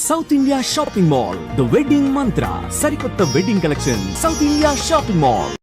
South India shopping mall, the wedding మంత్ర, సరికొత్త wedding collection, south India shopping mall.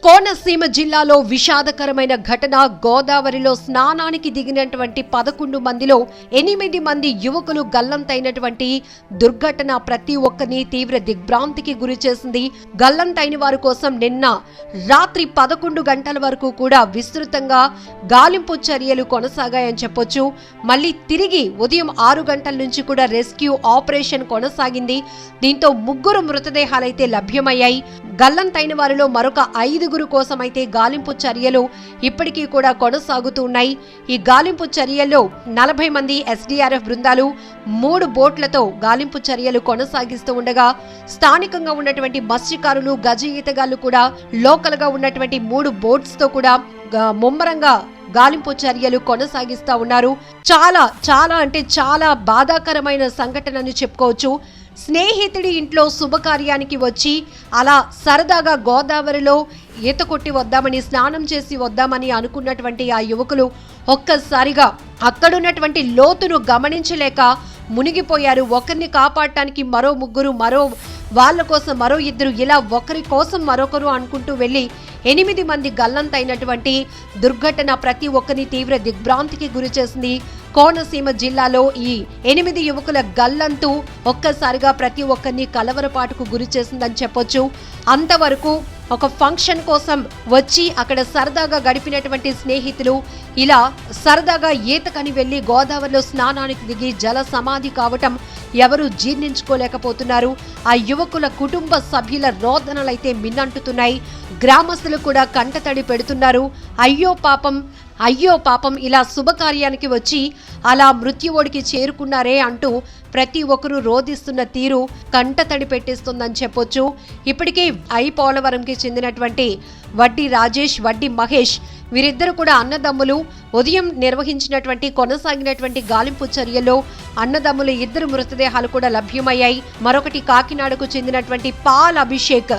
Konaseema జిల్లాలో విషాదకరమైన ఘటన. గోదావరిలో స్నానానికి దిగినటువంటి 11 మందిలో 8 మంది యువకులు గల్లంతైనటువంటి దుర్ఘటన ప్రతి ఒక్కరిని తీవ్ర దిగ్భ్రాంతికి గురి చేసింది. గల్లంతైన వారి కోసం నిన్న రాత్రి 11 గంటల వరకు కూడా విస్తృతంగా గాలింపు చర్యలు కొనసాగాయని చెప్పొచ్చు. మళ్ళీ తిరిగి ఉదయం 6 గంటల నుంచి కూడా రెస్క్యూ ఆపరేషన్ కొనసాగింది. దీంతో 3 మృతదేహాలైతే లభ్యమయ్యాయి. గల్లంతైన వారిలో మరొక 5 కోసం అయితే గాలింపు చర్యలు ఇప్పటికీ కూడా కొనసాగుతూ ఉన్నాయి. ఈ గాలింపు చర్యల్లో 40 మంది ఎస్డీఆర్ఎఫ్ బృందాలు 3 బోట్లతో గాలింపు చర్యలు కొనసాగిస్తూ ఉండగా, స్థానికంగా ఉన్నటువంటి మత్స్యకారులు, గజ ఈతగాళ్లు కూడా లోకల్ గా ఉన్నటువంటి 3 బోట్స్ తో కూడా ముమ్మరంగా గాలింపు చర్యలు కొనసాగిస్తా ఉన్నారు. చాలా బాధాకరమైన సంఘటనని చెప్పుకోవచ్చు. స్నేహితుడి ఇంట్లో శుభకార్యానికి వచ్చి అలా సరదాగా గోదావరిలో ఈత కొట్టి వద్దామని, స్నానం చేసి వద్దామని అనుకున్నటువంటి ఆ యువకులు ఒక్కసారిగా అక్కడున్నటువంటి లోతును గమనించలేక మునిగిపోయారు. ఒకరిని కాపాడటానికి మరో 3, మరో వాళ్ళ కోసం మరో 2, ఇలా ఒకరి కోసం మరొకరు అనుకుంటూ వెళ్లి 8 మంది గల్లంతైనటువంటి దుర్ఘటన ప్రతి ఒక్కరిని తీవ్ర దిగ్భ్రాంతికి గురి చేసింది. కోనసీమ జిల్లాలో ఈ 8 యువకుల గల్లంతు ఒక్కసారిగా ప్రతి ఒక్కరిని కలవరపాటుకు గురి చేసిందని చెప్పొచ్చు. అంతవరకు ఒక ఫంక్షన్ కోసం వచ్చి అక్కడ సరదాగా గడిపినటువంటి స్నేహితులు ఇలా సరదాగా ఈతకని వెళ్లి గోదావరిలో స్నానానికి దిగి జల సమాధి కావటం ఎవరూ జీర్ణించుకోలేకపోతున్నారు. ఆ యువకుల కుటుంబ సభ్యుల రోదనలైతే మిన్నంటుతున్నాయి. గ్రామస్తులు కూడా కంటతడి పెడుతున్నారు. అయ్యో పాపం ఇలా శుభకార్యానికి వచ్చి అలా మృత్యువోడికి చేరుకున్నారే అంటూ ప్రతి ఒక్కరూ రోధిస్తున్న తీరు కంటతడి పెట్టిస్తుందని చెప్పొచ్చు. ఇప్పటికే పోలవరంకి చెందినటువంటి వడ్డీ రాజేష్, వడ్డీ మహేష్ వీరిద్దరు కూడా అన్నదమ్ములు. ఉదయం నిర్వహించినటువంటి కొనసాగినటువంటి గాలింపు చర్యల్లో అన్నదమ్ముల 2 మృతదేహాలు కూడా లభ్యమయ్యాయి. మరొకటి కాకినాడకు చెందినటువంటి పాల్ అభిషేక్,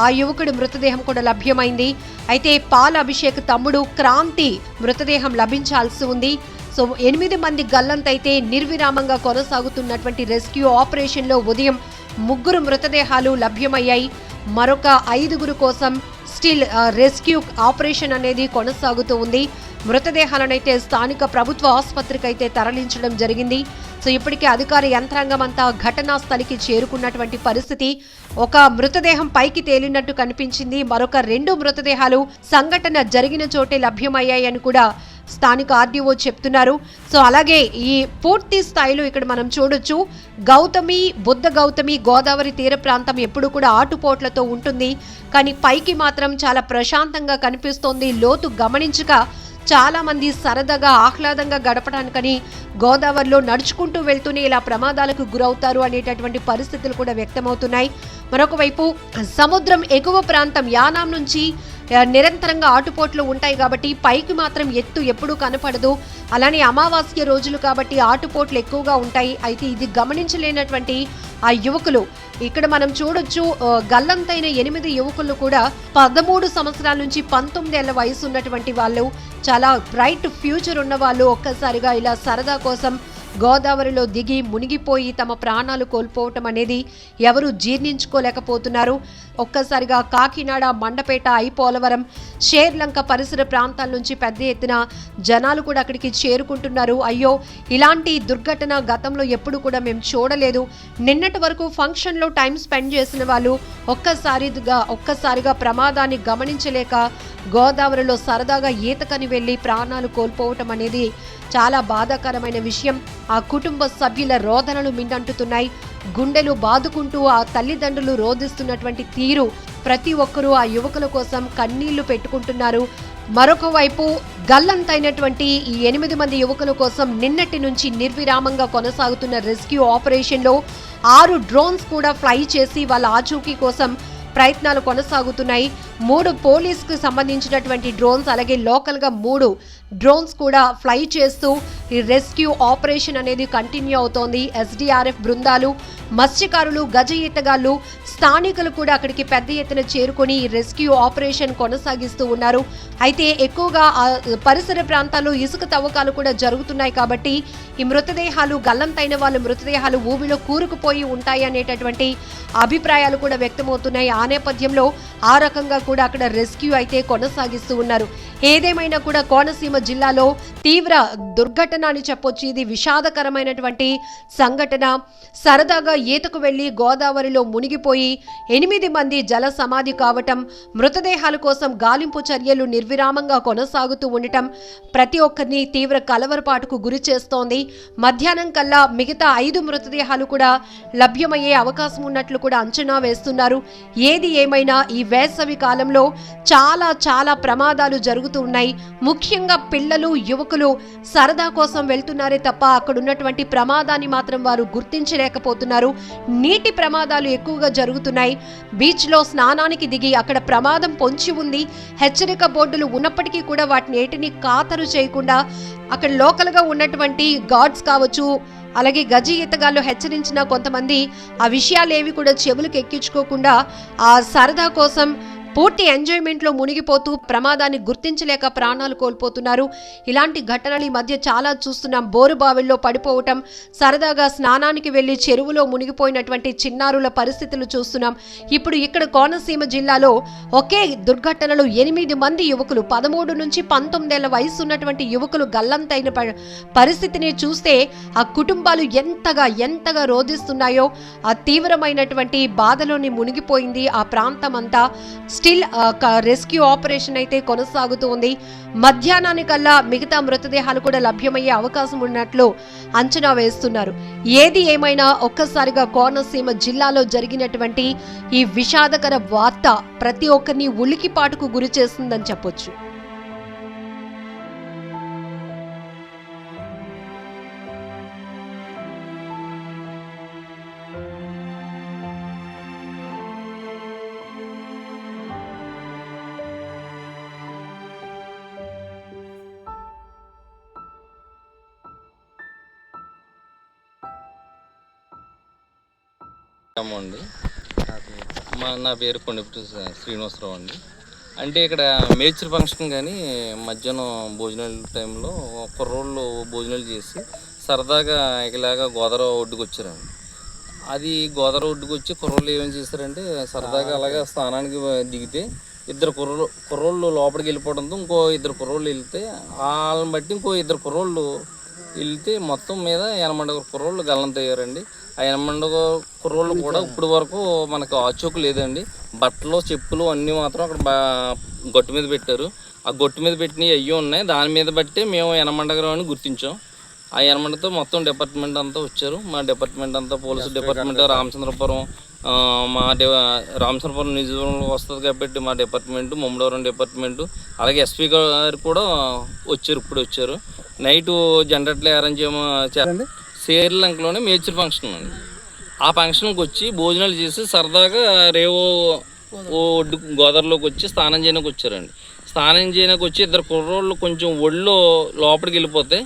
ఆ యువకుడి మృతదేహం కూడా లభ్యమైంది. అయితే పాల్ అభిషేక్ తమ్ముడు క్రాంతి మృతదేహం లభించాల్సి ఉంది. సో 8 మంది గల్లంతైతే నిర్విరామంగా కొనసాగుతున్నటువంటి రెస్క్యూ ఆపరేషన్లో ఉదయం 3 మృతదేహాలు లభ్యమయ్యాయి. మరొక 5 కోసం స్టిల్ రెస్క్యూ ఆపరేషన్ అనేది కొనసాగుతూ ఉంది. మృతదేహాలనైతే స్థానిక ప్రభుత్వ ఆసుపత్రికి అయితే తరలించడం జరిగింది. సో ఇప్పటికే అధికార యంత్రాంగం అంతా ఘటనా స్థలికి చేరుకున్నటువంటి పరిస్థితి. ఒక మృతదేహం పైకి తేలినట్టు కనిపించింది. మరొక 2 మృతదేహాలు సంఘటన జరిగిన చోటే లభ్యమయ్యాయని కూడా స్థానిక ఆర్డీఓ చెప్తున్నారు. సో అలాగే ఈ పూర్తి స్థాయిలో ఇక్కడ మనం చూడొచ్చు, బుద్ధ గౌతమి గోదావరి తీర ప్రాంతం ఎప్పుడు కూడా ఆటుపోట్లతో ఉంటుంది. కానీ పైకి మాత్రం చాలా ప్రశాంతంగా కనిపిస్తోంది. లోతు గమనించక చాలా మంది సరదాగా ఆహ్లాదంగా గడపడానికని గోదావరిలో నడుచుకుంటూ వెళ్తూనే ఇలా ప్రమాదాలకు గురవుతారు అనేటటువంటి పరిస్థితులు కూడా వ్యక్తమవుతున్నాయి. మరొక వైపు సముద్రం ఎగువ ప్రాంతం యానాం నుంచి నిరంతరంగా ఆటుపోట్లు ఉంటాయి కాబట్టి పైకి మాత్రం ఎత్తు ఎప్పుడూ కనపడదు. అలానే అమావాస్య రోజులు కాబట్టి ఆటుపోట్లు ఎక్కువగా ఉంటాయి. అయితే ఇది గమనించలేనటువంటి ఆ యువకులు ఇక్కడ మనం చూడొచ్చు, గల్లంతైన 8 యువకులు కూడా 13 సంవత్సరాల నుంచి 19 ఏళ్ల వయసు ఉన్నటువంటి వాళ్ళు, చాలా బ్రైట్ ఫ్యూచర్ ఉన్న వాళ్ళు ఒక్కసారిగా ఇలా సరదా కోసం గోదావరిలో దిగి మునిగిపోయి తమ ప్రాణాలు కోల్పోవటం అనేది ఎవరు జీర్ణించుకోలేకపోతున్నారు. ఒక్కసారిగా కాకినాడ, మండపేట, పోలవరం, షేర్లంక పరిసర ప్రాంతాల నుంచి పెద్ద ఎత్తున జనాలు కూడా అక్కడికి చేరుకుంటున్నారు. అయ్యో, ఇలాంటి దుర్ఘటన గతంలో ఎప్పుడు కూడా మేము చూడలేదు. నిన్నటి వరకు ఫంక్షన్లో టైం స్పెండ్ చేసిన వాళ్ళు ఒక్కసారిగా ప్రమాదాన్ని గమనించలేక గోదావరిలో సరదాగా ఈతకని వెళ్లి ప్రాణాలు కోల్పోవటం అనేది చాలా బాధాకరమైన విషయం. ఆ కుటుంబ సభ్యుల రోదనలు మిన్నంటుతున్నాయి. గుండెలు బాదుకుంటూ ఆ తల్లిదండ్రులు రోధిస్తున్నటువంటి తీరు ప్రతి ఒక్కరూ ఆ యువకుల కోసం కన్నీళ్లు పెట్టుకుంటున్నారు. మరొక వైపు గల్లంతైనటువంటి ఈ 8 మంది యువకుల కోసం నిన్నటి నుంచి నిర్విరామంగా కొనసాగుతున్న రెస్క్యూ ఆపరేషన్లో 6 డ్రోన్స్ కూడా ఫ్లై చేసి వాళ్ళ ఆచూకీ కోసం ప్రయత్నాలు కొనసాగుతున్నాయి. 3 పోలీస్కు సంబంధించినటువంటి డ్రోన్స్, అలాగే లోకల్గా 3 డ్రోన్స్ కూడా ఫ్లై చేస్తూ ఈ రెస్క్యూ ఆపరేషన్ అనేది కంటిన్యూ అవుతోంది. ఎస్డీఆర్ఎఫ్ బృందాలు, మత్స్యకారులు, గజ ఈతగాళ్లు, స్థానికులు కూడా అక్కడికి పెద్ద ఎత్తున చేరుకొని ఈ రెస్క్యూ ఆపరేషన్ కొనసాగిస్తూ ఉన్నారు. అయితే ఎక్కువగా పరిసర ప్రాంతాల్లో ఇసుక తవ్వకాలు కూడా జరుగుతున్నాయి కాబట్టి ఈ మృతదేహాలు, గల్లంతైన వాళ్ళ మృతదేహాలు ఊబిలో కూరుకుపోయి ఉంటాయి అనేటటువంటి అభిప్రాయాలు కూడా వ్యక్తమవుతున్నాయి. ఆ నేపథ్యంలో ఆ రకంగా కూడా అక్కడ రెస్క్యూ అయితే కొనసాగిస్తూ ఉన్నారు. ఏదేమైనా కూడా కోనసీమ జిల్లాలో తీవ్ర దుర్ఘటన అని చెప్పొచ్చు. ఇది విషాదకరమైనటువంటి సంఘటన. సరదాగా ఈతకు వెళ్లి గోదావరిలో మునిగిపోయి 8 మంది జల సమాధి కావటం, మృతదేహాల కోసం గాలింపు చర్యలు నిర్విరామంగా కొనసాగుతూ ఉండటం ప్రతి ఒక్కరిని తీవ్ర కలవరపాటుకు గురి చేస్తోంది. మధ్యాహ్నం కల్లా మిగతా 5 మృతదేహాలు కూడా లభ్యమయ్యే అవకాశం ఉన్నట్లు కూడా అంచనా వేస్తున్నారు. ఏది ఏమైనా ఈ వేసవి కాలంలో చాలా ప్రమాదాలు జరుగుతూ ఉన్నాయి. ముఖ్యంగా పిల్లలు, యువకులు సరదా కోసం వెళ్తున్నారే తప్ప అక్కడ ఉన్నటువంటి ప్రమాదాన్ని మాత్రం వారు గుర్తించలేకపోతున్నారు. నీటి ప్రమాదాలు ఎక్కువగా జరుగుతున్నాయి. బీచ్ లో స్నానానికి దిగి అక్కడ ప్రమాదం పొంచి ఉంది, హెచ్చరిక బోర్డులు ఉన్నప్పటికీ కూడా వాటిని ఏటిని ఖాతరు చేయకుండా అక్కడ లోకల్ గా ఉన్నటువంటి గార్డ్స్ కావచ్చు, అలాగే గజ ఈతగాళ్ళు హెచ్చరించిన కొంతమంది ఆ విషయాలేవి కూడా చెవులకు ఎక్కించుకోకుండా ఆ సరదా కోసం పూర్తి ఎంజాయ్మెంట్లో మునిగిపోతూ ప్రమాదాన్ని గుర్తించలేక ప్రాణాలు కోల్పోతున్నారు. ఇలాంటి ఘటనలు ఈ మధ్య చాలా చూస్తున్నాం. బోరుబావిల్లో పడిపోవటం, సరదాగా స్నానానికి వెళ్లి చెరువులో మునిగిపోయినటువంటి చిన్నారుల పరిస్థితులు చూస్తున్నాం. ఇప్పుడు ఇక్కడ కోనసీమ జిల్లాలో ఒకే దుర్ఘటనలో 8 మంది యువకులు, 13 నుంచి 19 ఏళ్ల వయసు ఉన్నటువంటి యువకులు గల్లంతైన పరిస్థితిని చూస్తే ఆ కుటుంబాలు ఎంతగా రోధిస్తున్నాయో, ఆ తీవ్రమైనటువంటి బాధలోని మునిగిపోయింది ఆ ప్రాంతం అంతా. స్టిల్ రెస్క్యూ ఆపరేషన్ అయితే కొనసాగుతూ ఉంది. మధ్యాహ్నానికల్లా మిగతా మృతదేహాలు కూడా లభ్యమయ్యే అవకాశం ఉన్నట్లు అంచనా వేస్తున్నారు. ఏది ఏమైనా ఒక్కసారిగా కోనసీమ జిల్లాలో జరిగినటువంటి ఈ విషాదకర వార్త ప్రతి ఒక్కరిని ఉలికిపాటుకు గురి చేస్తుందని చెప్పొచ్చు. అండి నా పేరు కొండపి శ్రీనివాసరావు అండి. అంటే ఇక్కడ మేచర్ ఫంక్షన్ కానీ మధ్యాహ్నం భోజనాల టైంలో కుర్రోళ్ళు భోజనాలు చేసి సరదాగా ఇలాగా గోదావరి ఒడ్డుకు వచ్చారండి. అది గోదావరి ఒడ్డుకు వచ్చి కుర్రోళ్ళు ఏమేమి చేశారంటే సరదాగా అలాగా స్నానానికి దిగితే 2 కుర్రోళ్ళు లోపలికి వెళ్ళిపోవడంతో ఇంకో 2 కుర్రోళ్ళు వెళ్తే వాళ్ళని బట్టి ఇంకో 2 కుర్రోళ్ళు వెళ్తే మొత్తం మీద 80 కుర్రోళ్ళు గల్లంతయ్యారండి. ఆ 80 కుర్రోళ్ళు కూడా ఇప్పుడు వరకు మనకు ఆచూకు లేదండి. బట్టలు, చెప్పులు అన్నీ మాత్రం అక్కడ గొట్టు మీద పెట్టారు. ఆ గొట్టు మీద పెట్టినవి అయ్యి ఉన్నాయి. దాని మీద బట్టి మేము 80 అని గుర్తించాం. ఆ 80తో మొత్తం డిపార్ట్మెంట్ అంతా వచ్చారు. మా డిపార్ట్మెంట్ అంతా పోలీసు డిపార్ట్మెంట్, రామచంద్రపురం, రామచంద్రపురం నియోజకవర్గంలో వస్తుంది కాబట్టి మా డిపార్ట్మెంటు, ముమ్మడవరం డిపార్ట్మెంటు, అలాగే ఎస్పీ గారు కూడా వచ్చారు. ఇప్పుడు వచ్చారు. నైటు జనరేట్లు అరేంజ్ చేయాలండి. శ్రీలంకలోనే మేచర్ ఫంక్షన్ అండి. ఆ ఫంక్షన్కి వచ్చి భోజనాలు చేసి సరదాగా రేవో ఒడ్డు గోదావరిలోకి వచ్చి స్నానం చేయడానికి వచ్చారండి. స్నానం చేయడానికి వచ్చి 2 కుర్రోళ్ళు కొంచెం ఒళ్ళో లోపలికి వెళ్ళిపోతే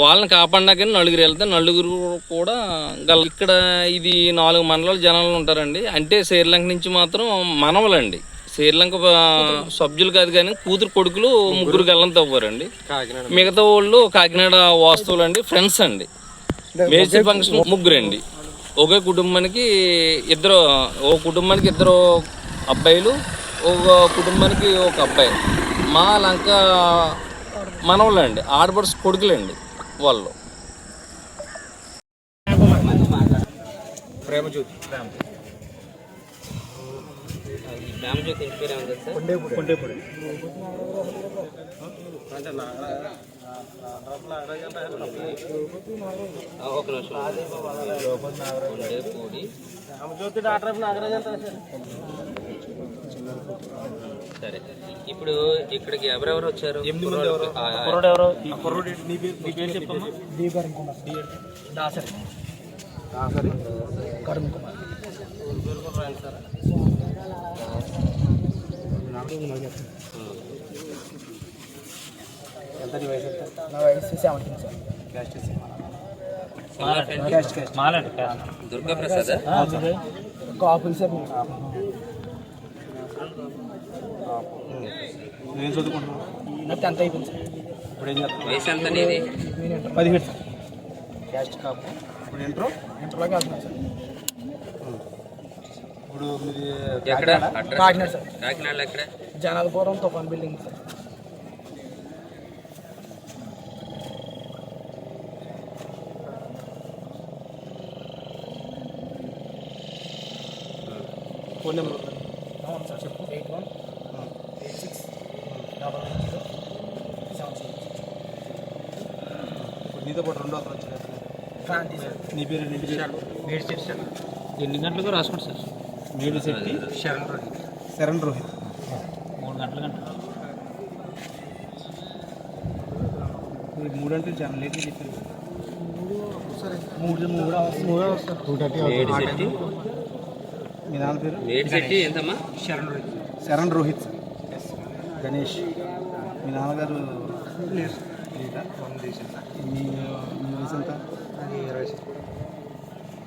వాళ్ళని కాపాడినాకని 4 వెళ్తే 4 కూడా ఇక్కడ ఇది 4 మండలాల జనాలు ఉంటారండి. అంటే శ్రీలంక నుంచి మాత్రం మనవలండి. శ్రీలంక సభ్యులు కాదు కానీ కూతురు కొడుకులు 3 గల్లంత అవ్వారండి. మిగతా వాళ్ళు కాకినాడ వాస్తువులు అండి, ఫ్రెండ్స్ అండి. మేజర్ ఫంక్షన్ 3 అండి. ఒకే కుటుంబానికి 2 అబ్బాయిలు, ఒక కుటుంబానికి 1 అబ్బాయి. మా లంక మనవలండి, ఆడపడుచు కొడుకులండి వాళ్ళు. ప్రేమజ్యోతి సరే, ఇప్పుడు ఇక్కడికి ఎవరెవరు వచ్చారు? 8 మంది. ఎంత నీ వయసు ఎంత? నా వయసు 17 సార్. క్యాస్ట్ దుర్గా ప్రసాద్ కాపులు సార్. నేను చదువుకుంటున్నాను. నాకు 10th అయిపోయింది సార్. ఇప్పుడు ఏం చేస్తాను? వయసు ఎంత నీది? 17 సార్. క్యాస్ట్ కాపు. ఇప్పుడు ఇంటర్లోకి వెళ్తున్నాను సార్. ఇప్పుడు మీది ఎక్కడ? కాకినాడ సార్. కాకినాడలో ఎక్కడ? జనాలపురం తుఫాన్ building sir. Phone number sir చెప్పు. 8186 నీతో పాటు రెండో అతను వచ్చారు. క్రాంతి సార్. నీ పేరు మేడి శెట్టి సార్. ఎన్ని గంటలకు రాసుకోండి సార్. మేడి శెట్టి శరణ్ రోహిత్ 3 గంటల 3 అంటే చాలా లేట్ చెప్పారు. మేడి శెట్టి. మీ నాన్న పేరు? మేడి శెట్టి ఎంతమ్మా? శరణ్ రోహిత్ గణేష్. మీ నాన్నగారు లేదా? మీ వయసు ఎంత? 20.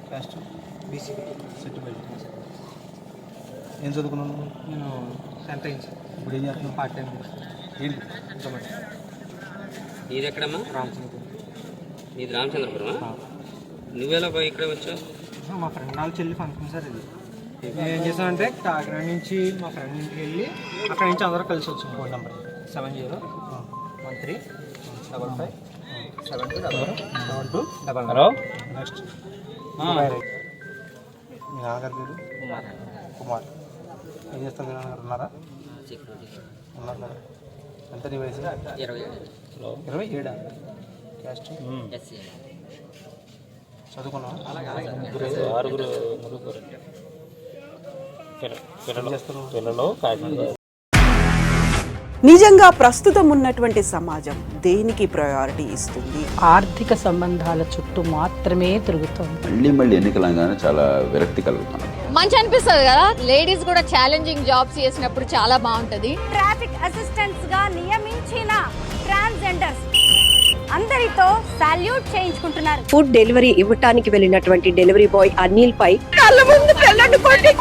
Caste BC certified. ఏం చదువుకున్నాను? నేను 10th అయింది సార్. ఇప్పుడు ఏం చేస్తున్నాను? Part time. ఏంటి? నీది ఎక్కడమ్మా? నీది రామచంద్రపురమా? నువ్వెలా ఇక్కడే వచ్చావు? మా ఫ్రెండ్ వాళ్ళ చెల్లి ఫంక్షన్ సార్ ఇది. నేను ఏం చేశానంటే కాకినాడ నుంచి మా ఫ్రెండ్ ఇంటికి వెళ్ళి అక్కడ నుంచి అందరూ కలిసి వచ్చాం. Phone number 7013557222. హలో. నెక్స్ట్ మీ నాన్నగారి పేరు? కుమార్. ఏం చేస్తారు? మీ నాన్నగారు ఉన్నారా? ఉన్నారు కదా. ఎంత నీ వయసు? 27. క్యాస్ట్ చదువుకున్నావా? నిజంగా ప్రస్తుతం ఉన్నటువంటి సమాజం దేనికి ప్రయారిటీ ఇస్తుంది? ఆర్థిక సంబంధాల చుట్టూ మాత్రమే తిరుగుతోంది. మళ్ళీ ఎన్నికలంగానే చాలా విరక్తి కలుగుతున్నాం. మంచి అనిపిస్తుంది కదా, లేడీస్ కూడా ఛాలెంజింగ్ జాబ్స్ చేసినప్పుడు చాలా బాగుంటది. ట్రాఫిక్ అసిస్టెంట్స్ గా నియమించిన ట్రాన్స్జెండర్స్ అందరితో సాల్యూట్ చేయించుకుంటున్నారు. ఫుడ్ డెలివరీ ఇవ్వటానికి వెళ్ళినటువంటి డెలివరీ బాయ్ అనిల్ పై కళ్ళ ముందు పెళ్ళండుకోండి